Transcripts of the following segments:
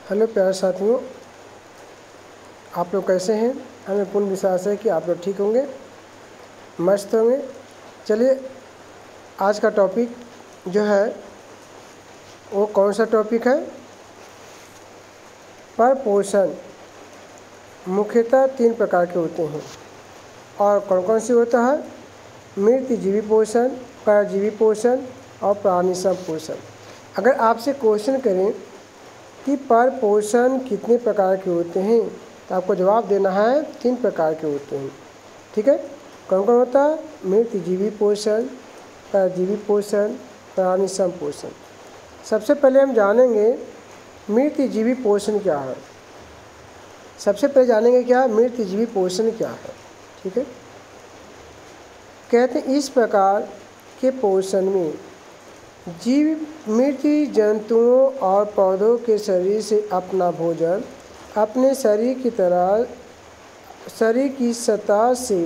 Hello प्यारे साथियों, आप लोग कैसे हैं। हमें पूर्ण विश्वास है कि आप लोग ठीक होंगे, मस्त होंगे। चलिए, आज का टॉपिक जो है वो कौन सा टॉपिक है। परपोषण मुख्यतः 3 प्रकार के होते हैं। और कौन कौन से होता है? मृतजीवी पोषण, परजीवी पोषण और प्राणी संपोषण। अगर आपसे क्वेश्चन करें कि परपोषण कितने प्रकार के होते हैं, तो आपको जवाब देना है 3 प्रकार के होते हैं। ठीक है, कौन कौन होता है? मृतजीवी पोषण, परजीवी पोषण, प्राणी संपोषण। सबसे पहले हम जानेंगे मृतजीवी पोषण क्या है। सबसे पहले जानेंगे क्या मृतजीवी पोषण क्या है। ठीक है, कहते हैं इस प्रकार के पोषण में जीव मृत जंतुओं और पौधों के शरीर से अपना भोजन अपने शरीर की सतह से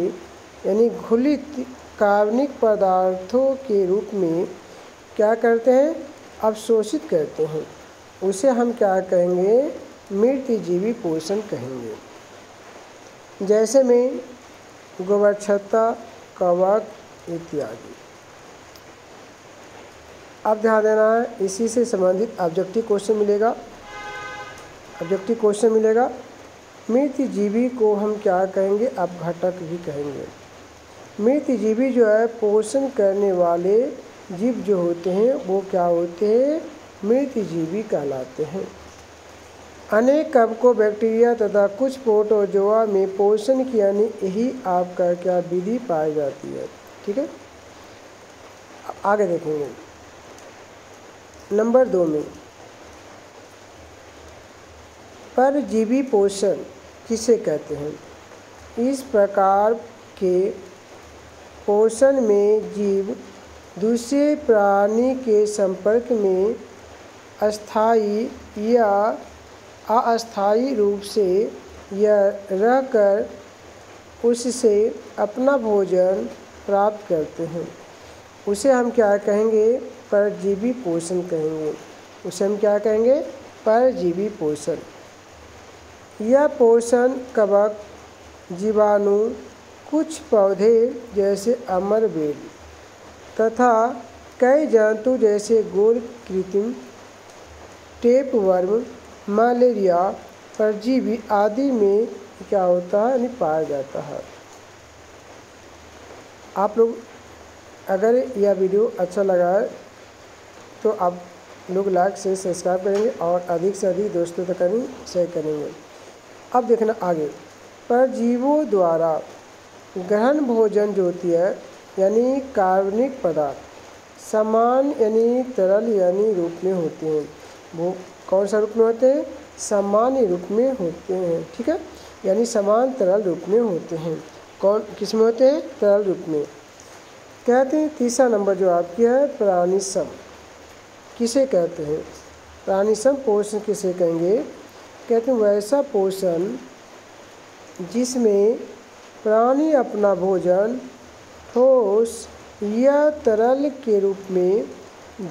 यानी घुलित कार्बनिक पदार्थों के रूप में क्या करते हैं? अवशोषित करते हैं। उसे हम क्या कहेंगे? मृतजीवी पोषण कहेंगे। जैसे में गोबर छत्ता, कवक इत्यादि। अब ध्यान देना है, इसी से संबंधित ऑब्जेक्टिव क्वेश्चन मिलेगा। मृतजीवी को हम क्या कहेंगे? अपघटक भी कहेंगे। मृतजीवी जो है पोषण करने वाले जीव जो होते हैं वो क्या होते हैं? मृतजीवी कहलाते हैं। अनेक कवकों, बैक्टीरिया तथा कुछ प्रोटोजोआ में पोषण की यानी यही आपका क्या विधि पाई जाती है। ठीक है, आगे देखेंगे। नंबर 2 में परजीवी पोषण किसे कहते हैं? इस प्रकार के पोषण में जीव दूसरे प्राणी के संपर्क में अस्थायी या अस्थायी रूप से या रहकर उससे अपना भोजन प्राप्त करते हैं। उसे हम क्या कहेंगे? परजीवी पोषण कहेंगे। उसे हम क्या कहेंगे? परजीवी पोषण। यह पोषण कवक, जीवाणु, कुछ पौधे जैसे अमरबेल तथा कई जंतु जैसे गोल कृत्रिम, टेपवर्म, मलेरिया, परजीवी आदि में क्या होता है? यानी पाया जाता है। आप लोग अगर यह वीडियो अच्छा लगा है तो आप लोग लाइक से सब्सक्राइब करेंगे और अधिक से अधिक दोस्तों तक शेयर करेंगे। अब देखना आगे, परजीवों द्वारा ग्रहण भोजन जो होती है यानी कार्बनिक पदार्थ समान यानी तरल यानी रूप में होते हैं। वो कौन सा रूप में होते हैं? सामान्य रूप में होते हैं। ठीक है, यानी समान तरल रूप में होते हैं। कौन किस में होते हैं? तरल रूप में। कहते हैं तीसरा नंबर जो आपकी है प्राणी सम किसे कहते हैं? प्राणी सम पोषण किसे कहेंगे? कहते हैं वैसा पोषण जिसमें प्राणी अपना भोजन ठोस या तरल के रूप में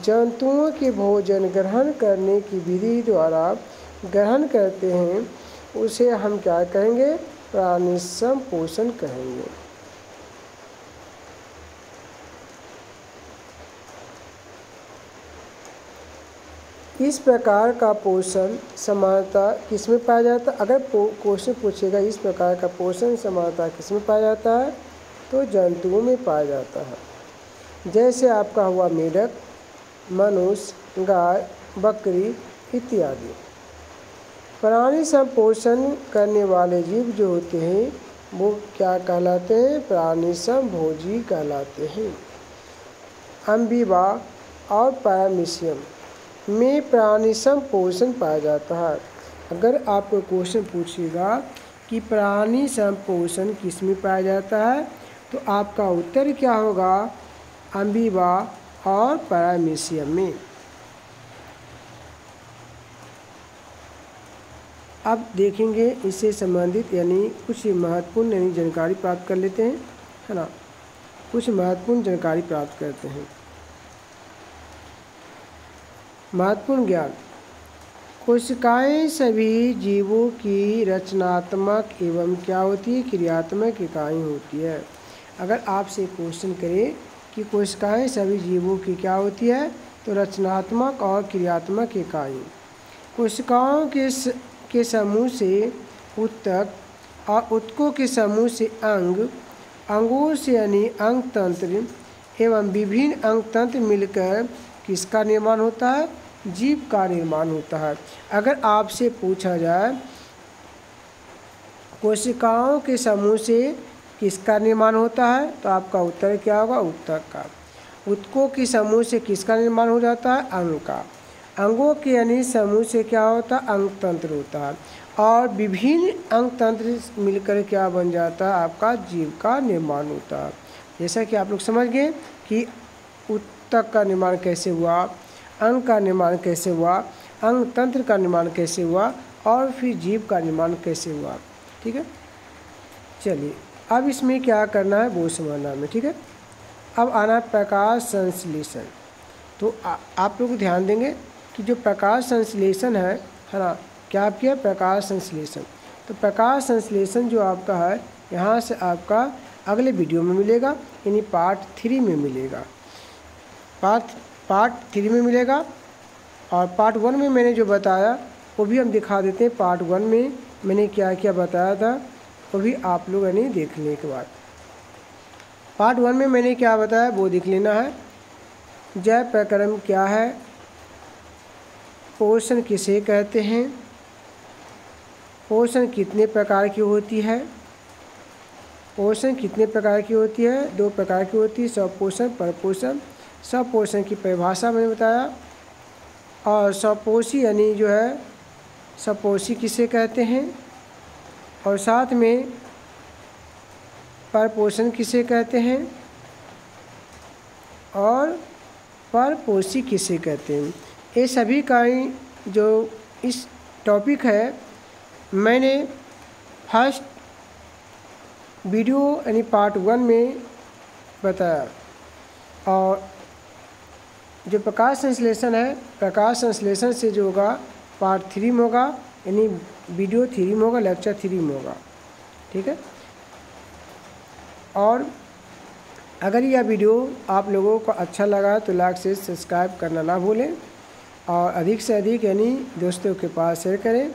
जंतुओं के भोजन ग्रहण करने की विधि द्वारा ग्रहण करते हैं, उसे हम क्या कहेंगे? प्राणी सम पोषण कहेंगे। इस प्रकार का पोषण समानता किसमें पाया जाता है? अगर क्वेश्चन पूछेगा इस प्रकार का पोषण समानता किसमें पाया जाता है, तो जंतुओं में पाया जाता है। जैसे आपका हुआ मेढक, मनुष्य, गाय, बकरी इत्यादि। प्राणी संपोषण करने वाले जीव जो होते हैं वो क्या कहलाते हैं? प्राणी संभोजी कहलाते हैं। अम्बीबा और पैरामीशियम में प्राणी संपोषण पाया जाता है। अगर आपको क्वेश्चन पूछेगा कि प्राणी संपोषण किस में पाया जाता है, तो आपका उत्तर क्या होगा? अम्बीबा और पैरामीशियम में। अब देखेंगे इससे संबंधित यानी कुछ महत्वपूर्ण यानी जानकारी प्राप्त कर लेते हैं, है ना। कुछ महत्वपूर्ण जानकारी प्राप्त करते हैं। महत्वपूर्ण ज्ञान। कोशिकाएं सभी जीवों की रचनात्मक एवं क्या होती है, क्रियात्मक इकाई होती है। अगर आपसे क्वेश्चन करें कि कोशिकाएं सभी जीवों की क्या होती है, तो रचनात्मक और क्रियात्मक इकाई। कोशिकाओं के समूह से ऊतक और ऊतकों के समूह से अंग, अंगों से यानी अंग तंत्र एवं विभिन्न अंग तंत्र मिलकर किसका निर्माण होता है, जीव का निर्माण होता है। अगर आपसे पूछा जाए कोशिकाओं के समूह से किसका निर्माण होता है, तो आपका उत्तर क्या होगा, ऊतक का। ऊतकों के समूह से किसका निर्माण हो जाता है, अंग का। अंगों के यानी समूह से क्या होता है, अंग तंत्र होता है। और विभिन्न अंग तंत्र मिलकर क्या बन जाता है, आपका जीव का निर्माण होता है। जैसा कि आप लोग समझ गए कि ऊतक का निर्माण कैसे हुआ, अंग का निर्माण कैसे हुआ, अंग तंत्र का निर्माण कैसे हुआ और फिर जीव का निर्माण कैसे हुआ। ठीक है, चलिए अब इसमें क्या करना है वो समझना है, ठीक है। अब आना प्रकाश संश्लेषण। तो आप लोग ध्यान देंगे कि जो प्रकाश संश्लेषण है ना, क्या आपकी है, प्रकाश संश्लेषण। तो प्रकाश संश्लेषण जो आपका है यहाँ से आपका अगले वीडियो में मिलेगा, यानी पार्ट 3 में मिलेगा। पार्ट 3 में मिलेगा। और पार्ट 1 में मैंने जो बताया वो भी हम दिखा देते हैं। पार्ट 1 में मैंने क्या क्या बताया था वो भी आप लोग यानी देखने के बाद। पार्ट 1 में मैंने क्या बताया वो देख लेना है। जैव प्रक्रम क्या है, पोषण किसे कहते हैं, पोषण कितने प्रकार की होती है, पोषण कितने प्रकार की होती है, 2 प्रकार की होती है, स्वपोषण, परपोषण। स्वपोषण की परिभाषा मैंने बताया। और स्वपोषी यानी जो है स्वपोषी किसे कहते हैं, और साथ में परपोषण किसे कहते हैं और परपोषी किसे कहते हैं। ये सभी का ही जो इस टॉपिक है मैंने फर्स्ट वीडियो यानी पार्ट 1 में बताया। और जो प्रकाश संश्लेषण है, प्रकाश संश्लेषण से जो होगा पार्ट 3 में होगा, यानी वीडियो 3 में होगा, लेक्चर 3 में होगा। ठीक है। और अगर यह वीडियो आप लोगों को अच्छा लगा तो लाइक से सब्सक्राइब करना ना भूलें और अधिक से अधिक यानी दोस्तों के पास शेयर करें।